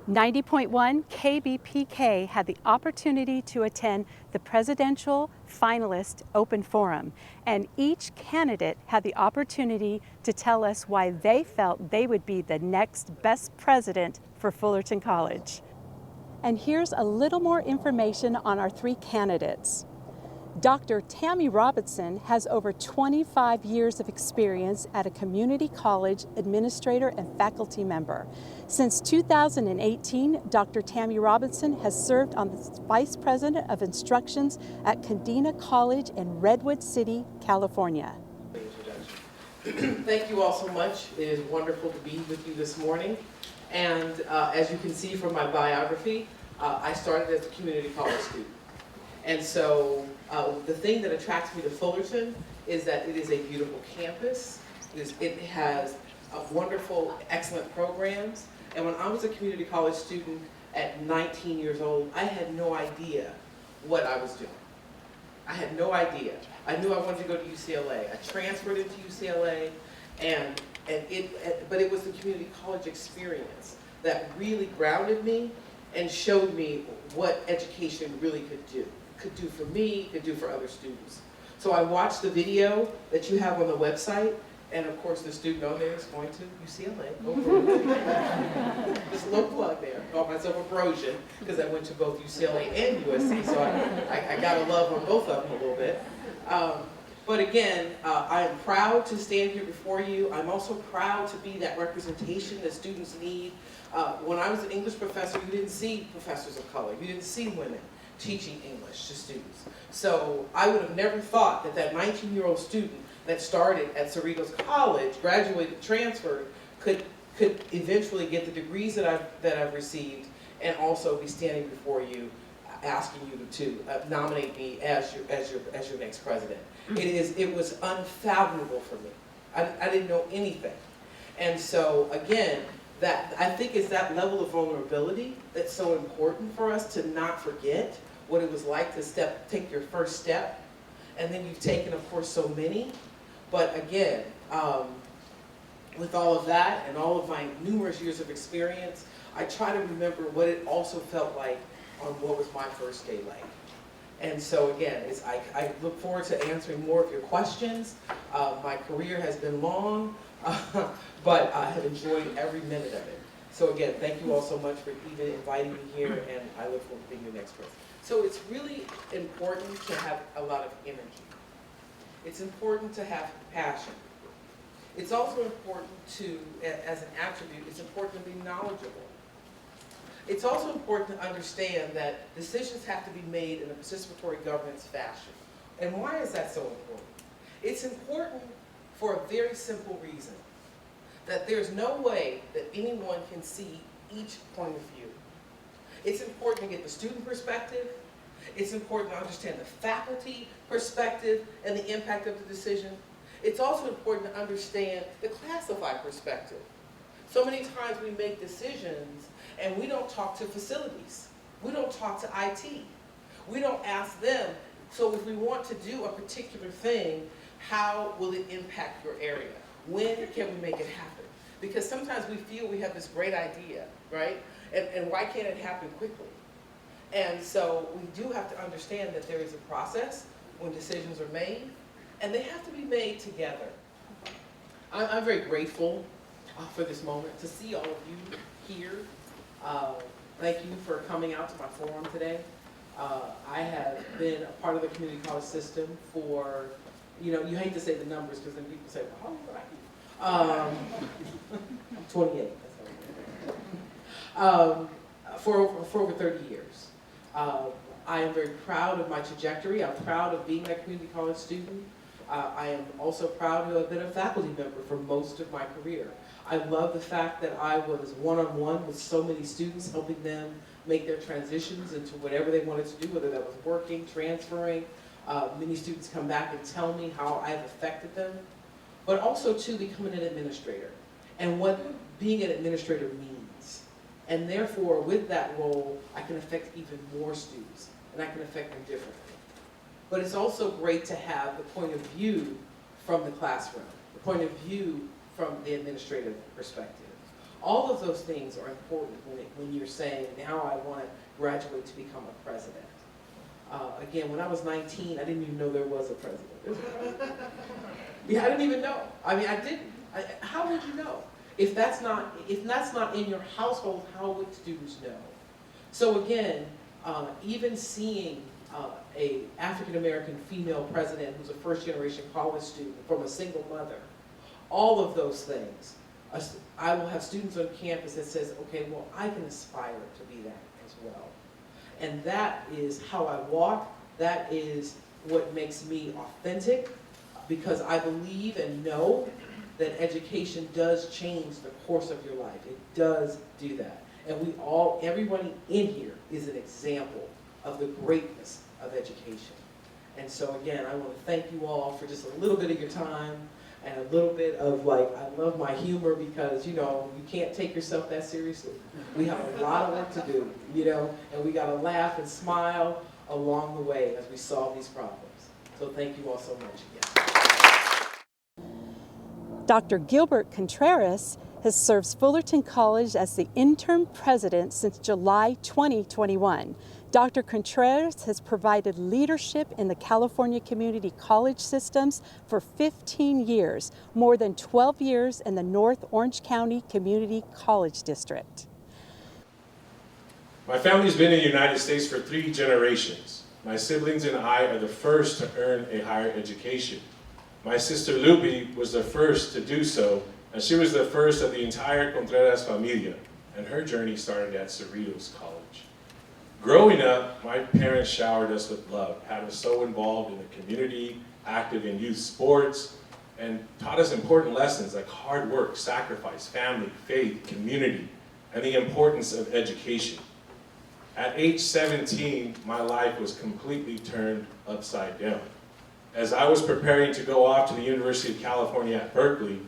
90.1 KBPK had the opportunity to attend the Presidential Finalist Open Forum, and each candidate had the opportunity to tell us why they felt they would be the next best president for Fullerton College. And here's a little more information on our three candidates. Dr. Tammy Robinson has over 25 years of experience at a community college administrator and faculty member. Since 2018, Dr. Tammy Robinson has served on the Vice President of Instructions at Condena College in Redwood City, California. Thank you all so much. It is wonderful to be with you this morning. And as you can see from my biography, I started as a community college student. And so the thing that attracts me to Fullerton is that it is a beautiful campus. It has wonderful, excellent programs. And when I was a community college student at 19 years old, I had no idea what I was doing. I had no idea. I knew I wanted to go to UCLA. I transferred into UCLA, but it was the community college experience that really grounded me and showed me what education really could do for me, could do for other students. So I watched the video that you have on the website, and of course the student on there is going to UCLA. Just a little plug there. I call myself a Brosian because I went to both UCLA and USC, so I got a love on both of them a little bit. But again, I am proud to stand here before you. I'm also proud to be that representation that students need. When I was an English professor, you didn't see professors of color. You didn't see women teaching English to students. So I would have never thought that 19-year-old student that started at Cerritos College, graduated, transferred, could eventually get the degrees that I've received and also be standing before you asking you to nominate me as your next president. It was unfathomable for me. I didn't know anything. And so again, that I think is that level of vulnerability that's so important for us to not forget what it was like to take your first step, and then you've taken, of course, so many. But again, with all of that and all of my numerous years of experience, I try to remember what it also felt like on what was my first day like. And so again, I look forward to answering more of your questions. My career has been long, but I have enjoyed every minute of it. So again, thank you all so much for even inviting me here, and I look forward to being your next president. So it's really important to have a lot of energy. It's important to have passion. It's also important to, as an attribute, it's important to be knowledgeable. It's also important to understand that decisions have to be made in a participatory governance fashion. And why is that so important? It's important for a very simple reason, that there's no way that anyone can see each point of view. It's important to get the student perspective. It's important to understand the faculty perspective and the impact of the decision. It's also important to understand the classified perspective. So many times we make decisions and we don't talk to facilities. We don't talk to IT. We don't ask them, so if we want to do a particular thing, how will it impact your area? When can we make it happen? Because sometimes we feel we have this great idea, right? And why can't it happen quickly? And so we do have to understand that there is a process when decisions are made, and they have to be made together. I'm very grateful for this moment, to see all of you here. Thank you for coming out to my forum today. I have been a part of the community college system for, you hate to say the numbers because then people say, well, how old are you? 28, that's for over 30 years. I am very proud of my trajectory. I'm proud of being a community college student. I am also proud to have been a faculty member for most of my career. I love the fact that I was one-on-one with so many students, helping them make their transitions into whatever they wanted to do, whether that was working, transferring. Many students come back and tell me how I've affected them, but also too becoming an administrator and what being an administrator means. And therefore, with that role, I can affect even more students, and I can affect them differently. But it's also great to have the point of view from the classroom, the point of view from the administrative perspective. All of those things are important when you're saying, now I want to graduate to become a president. Again, when I was 19, I didn't even know there was a president. Yeah, I didn't even know. I mean, I didn't. How would you know? If that's not in your household, how would students know? So again, even seeing a African-American female president who's a first-generation college student from a single mother, all of those things, I will have students on campus that says, okay, well, I can aspire to be that as well. And that is how I walk. That is what makes me authentic, because I believe and know that education does change the course of your life. It does do that. And everybody in here is an example of the greatness of education. And so again, I want to thank you all for just a little bit of your time and a little bit of I love my humor, because, you can't take yourself that seriously. We have a lot of work to do, and we got to laugh and smile along the way as we solve these problems. So thank you all so much again. Dr. Gilbert Contreras has served Fullerton College as the interim president since July 2021. Dr. Contreras has provided leadership in the California community college systems for 15 years, more than 12 years in the North Orange County Community College District. My family's been in the United States for 3 generations. My siblings and I are the first to earn a higher education. My sister Lupi was the first to do so, and she was the first of the entire Contreras familia, and her journey started at Cerritos College. Growing up, my parents showered us with love, had us so involved in the community, active in youth sports, and taught us important lessons like hard work, sacrifice, family, faith, community, and the importance of education. At age 17, my life was completely turned upside down. As I was preparing to go off to the University of California at Berkeley,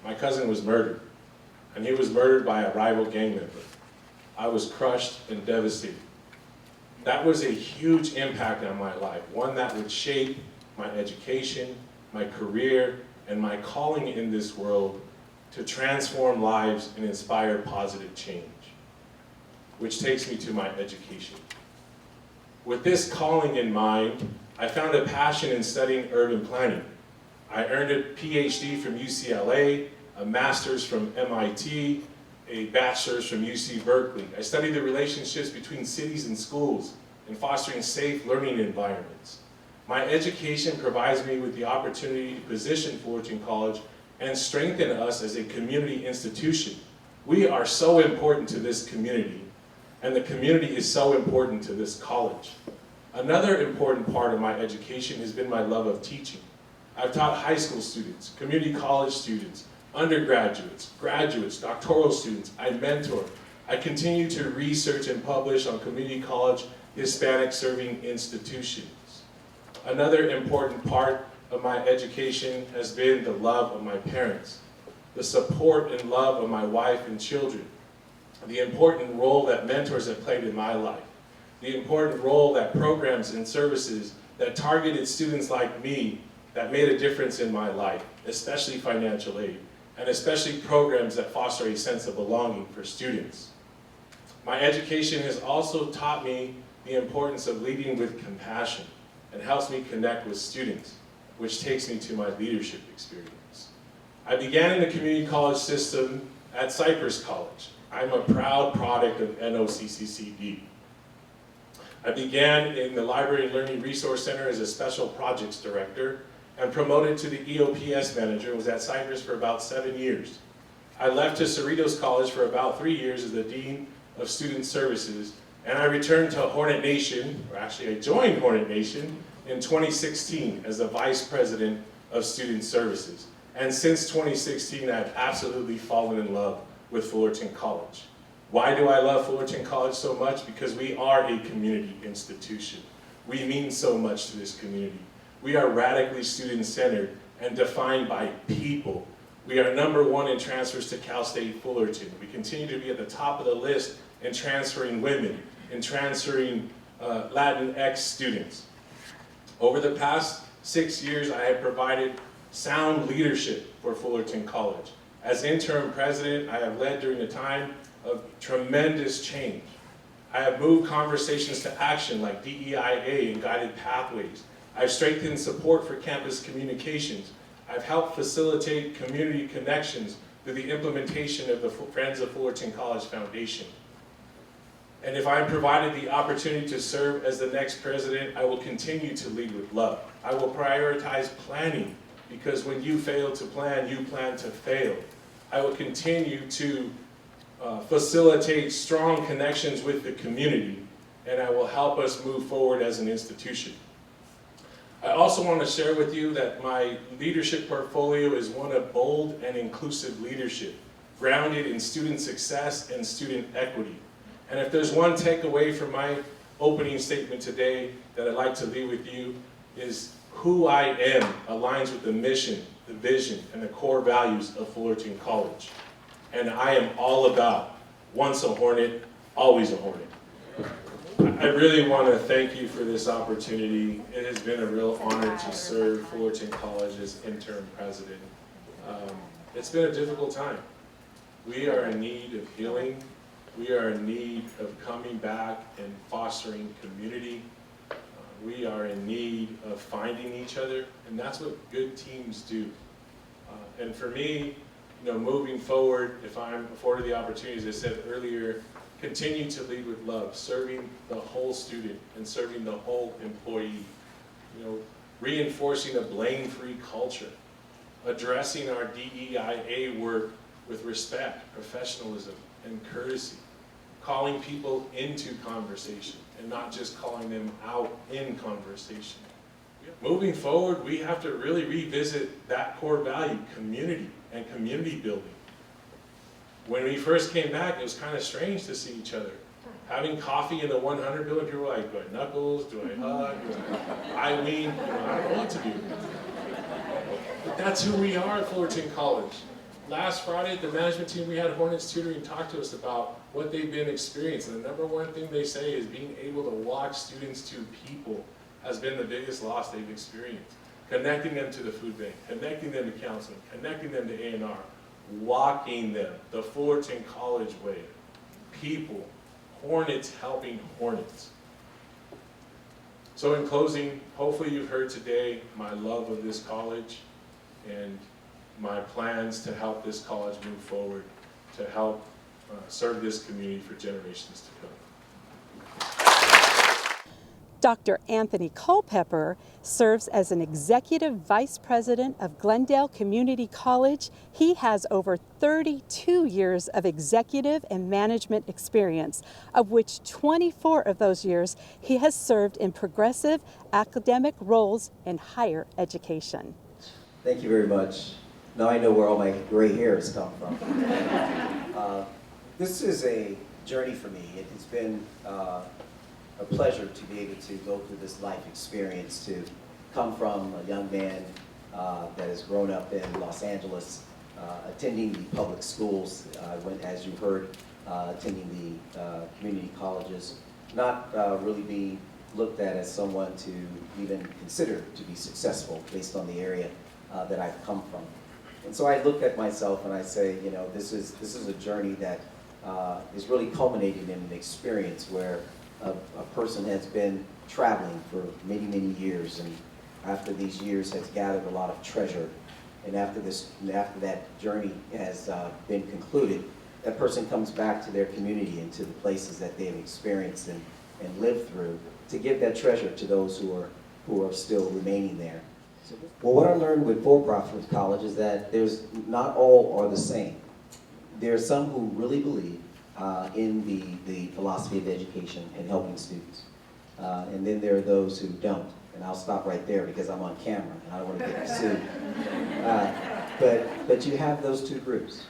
my cousin was murdered, and he was murdered by a rival gang member. I was crushed and devastated. That was a huge impact on my life, one that would shape my education, my career, and my calling in this world to transform lives and inspire positive change, which takes me to my education. With this calling in mind, I found a passion in studying urban planning. I earned a PhD from UCLA, a master's from MIT, a bachelor's from UC Berkeley. I studied the relationships between cities and schools and fostering safe learning environments. My education provides me with the opportunity to position Fullerton College and strengthen us as a community institution. We are so important to this community, and the community is so important to this college. Another important part of my education has been my love of teaching. I've taught high school students, community college students, undergraduates, graduates, doctoral students. I mentor. I continue to research and publish on community college Hispanic serving institutions. Another important part of my education has been the love of my parents, the support and love of my wife and children, the important role that mentors have played in my life, the important role that programs and services that targeted students like me that made a difference in my life, especially financial aid, and especially programs that foster a sense of belonging for students. My education has also taught me the importance of leading with compassion and helps me connect with students, which takes me to my leadership experience. I began in the community college system at Cypress College. I'm a proud product of NOCCCD. I began in the Library and Learning Resource Center as a special projects director and promoted to the EOPS manager and was at Cypress for about 7 years. I left to Cerritos College for about 3 years as the Dean of Student Services, and I returned to Hornet Nation, or actually I joined Hornet Nation in 2016 as the Vice President of Student Services. And since 2016, I've absolutely fallen in love with Fullerton College. Why do I love Fullerton College so much? Because we are a community institution. We mean so much to this community. We are radically student-centered and defined by people. We are #1 in transfers to Cal State Fullerton. We continue to be at the top of the list in transferring women, in transferring Latinx students. Over the past 6 years, I have provided sound leadership for Fullerton College. As interim president, I have led during a time of tremendous change. I have moved conversations to action like DEIA and guided pathways. I've strengthened support for campus communications. I've helped facilitate community connections through the implementation of the Friends of Fullerton College Foundation. And if I'm provided the opportunity to serve as the next president, I will continue to lead with love. I will prioritize planning, because when you fail to plan, you plan to fail. I will continue to facilitate strong connections with the community, and I will help us move forward as an institution. I also want to share with you that my leadership portfolio is one of bold and inclusive leadership, grounded in student success and student equity. And if there's one takeaway from my opening statement today that I'd like to leave with you, is who I am aligns with the mission, the vision, and the core values of Fullerton College. And I am all about once a Hornet, always a Hornet. I really want to thank you for this opportunity. It has been a real honor to serve Fullerton College as interim president. It's been a difficult time. We are in need of healing. We are in need of coming back and fostering community. We are in need of finding each other, and that's what good teams do. And for me, moving forward, if I'm afforded the opportunity, as I said earlier, continue to lead with love, serving the whole student and serving the whole employee. Reinforcing a blame-free culture, addressing our DEIA work with respect, professionalism, and courtesy, calling people into conversation and not just calling them out in conversation. Moving forward, we have to really revisit that core value, community and community building. When we first came back, it was kind of strange to see each other. Having coffee in the 100 building, people were like, do I knuckles, do I hug, I lean, I don't know what to do. But that's who we are at Fullerton College. Last Friday, the management team, we had Hornets Tutoring talk to us about what they've been experiencing. And the number one thing they say is being able to walk students to people has been the biggest loss they've experienced. Connecting them to the food bank, connecting them to counseling, connecting them to A&R, walking them the Fullerton College way. People, Hornets helping Hornets. So in closing, hopefully you've heard today my love of this college and my plans to help this college move forward, to help serve this community for generations to come. Dr. Anthony Culpepper serves as an Executive Vice President of Glendale Community College. He has over 32 years of executive and management experience, of which 24 of those years he has served in progressive academic roles in higher education. Thank you very much. Now I know where all my gray hairs come from. This is a journey for me. It has been a pleasure to be able to go through this life experience, to come from a young man that has grown up in Los Angeles, attending the public schools, as you heard, attending the community colleges, not really being looked at as someone to even consider to be successful based on the area that I've come from. And so I look at myself and I say, this is a journey that is really culminating in an experience where a person has been traveling for many, many years, and after these years has gathered a lot of treasure. And after that journey has been concluded, that person comes back to their community and to the places that they have experienced and lived through to give that treasure to those who are still remaining there. Well, what I learned with for-profit college is that not all are the same. There are some who really believe in the philosophy of education and helping students. And then there are those who don't. And I'll stop right there because I'm on camera and I don't want to get sued. But you have those two groups.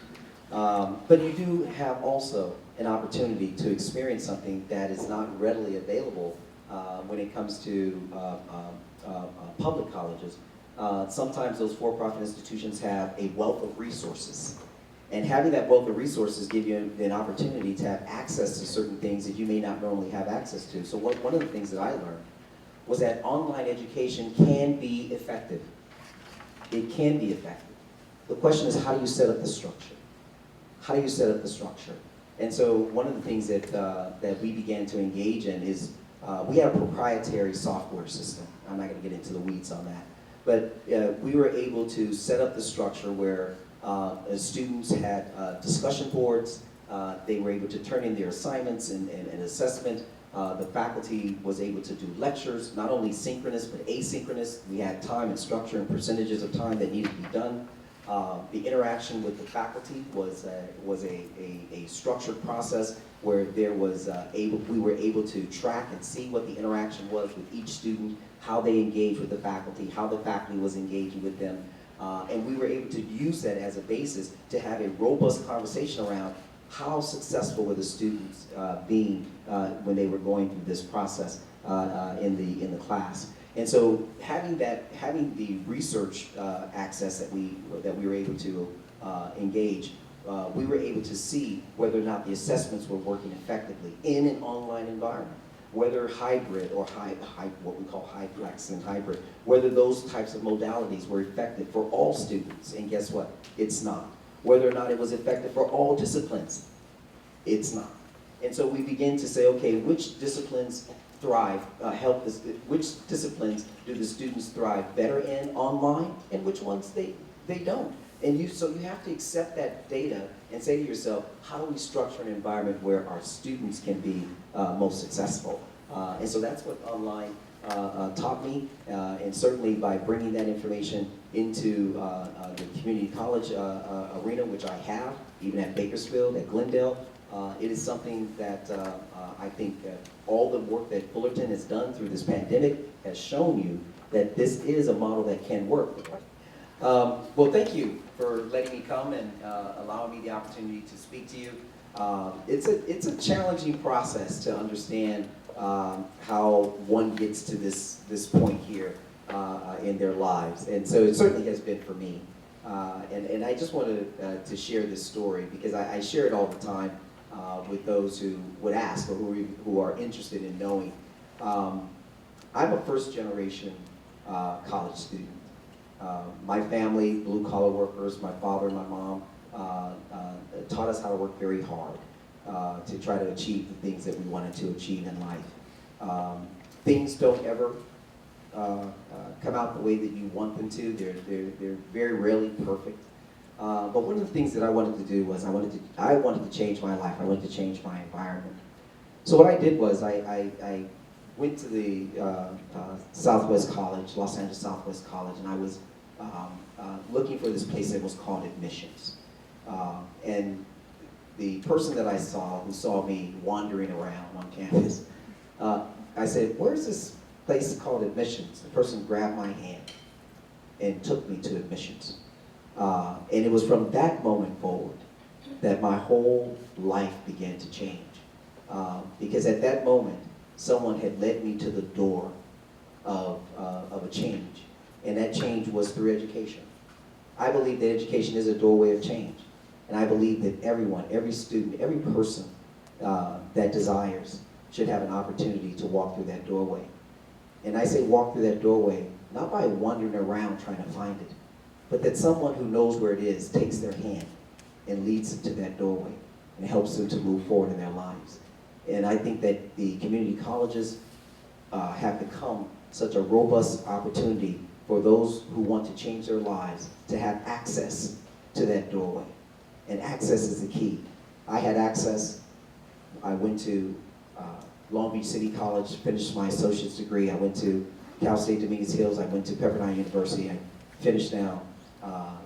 But you do have also an opportunity to experience something that is not readily available when it comes to public colleges. Sometimes those for-profit institutions have a wealth of resources. And having that wealth of resources give you an opportunity to have access to certain things that you may not normally have access to. So one of the things that I learned was that online education can be effective. It can be effective. The question is, how do you set up the structure? How do you set up the structure? And so one of the things that, that we began to engage in is we had a proprietary software system. I'm not going to get into the weeds on that. But we were able to set up the structure where students had discussion boards. They were able to turn in their assignments and assessment. The faculty was able to do lectures, not only synchronous but asynchronous. We had time and structure and percentages of time that needed to be done. The interaction with the faculty was a structured process where there was we were able to track and see what the interaction was with each student, how they engaged with the faculty, how the faculty was engaging with them, and we were able to use that as a basis to have a robust conversation around how successful were the students being when they were going through this process in the class. And so having the research access that we were able to engage, we were able to see whether or not the assessments were working effectively in an online environment, whether hybrid or what we call high flex and hybrid, whether those types of modalities were effective for all students, and guess what? It's not. Whether or not it was effective for all disciplines, it's not. And so we begin to say, okay, which disciplines thrive, which disciplines do the students thrive better in online, and which ones they don't. And so you have to accept that data and say to yourself, how do we structure an environment where our students can be most successful? And so that's what online taught me, and certainly by bringing that information into the community college arena, which I have, even at Bakersfield, at Glendale, it is something that I think that all the work that Fullerton has done through this pandemic has shown you that this is a model that can work. Well, thank you for letting me come and allowing me the opportunity to speak to you. It's a challenging process to understand how one gets to this point here in their lives, and so it certainly has been for me. And I just wanted to share this story because I share it all the time with those who would ask or who are interested in knowing. I'm a first-generation college student. My family, blue-collar workers, my father and my mom, taught us how to work very hard to try to achieve the things that we wanted to achieve in life. Things don't ever come out the way that you want them to. They're very rarely perfect. But one of the things that I wanted to do was I wanted to change my life. I wanted to change my environment. So what I did was I went to the Southwest College, Los Angeles Southwest College, and I was looking for this place that was called admissions. And the person that I saw, who saw me wandering around on campus, I said, "Where's this place called admissions?" The person grabbed my hand and took me to admissions. And it was from that moment forward that my whole life began to change. Because at that moment, someone had led me to the door of a change. And that change was through education. I believe that education is a doorway of change. And I believe that everyone, every student, every person that desires should have an opportunity to walk through that doorway. And I say walk through that doorway, not by wandering around trying to find it, but that someone who knows where it is takes their hand and leads them to that doorway and helps them to move forward in their lives. And I think that the community colleges have become such a robust opportunity for those who want to change their lives to have access to that doorway. And access is the key. I had access. I went to Long Beach City College, finished my associate's degree. I went to Cal State Dominguez Hills. I went to Pepperdine University. I finished now.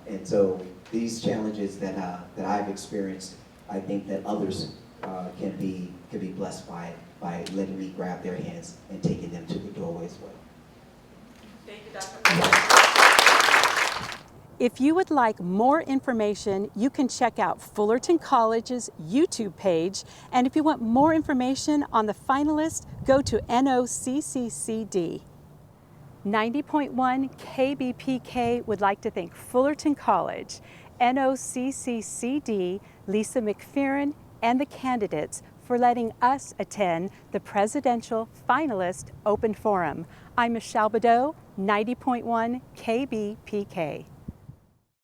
And so these challenges that I've experienced, I think that others can be blessed by letting me grab their hands and taking them to the doorway as well. Thank you, Dr. If you would like more information, you can check out Fullerton College's YouTube page. And if you want more information on the finalists, go to NOCCCD. 90.1 KBPK would like to thank Fullerton College, NOCCCD, Lisa McPherron, and the candidates for letting us attend the Presidential Finalist Open Forum. I'm Michelle Badeau, 90.1 KBPK.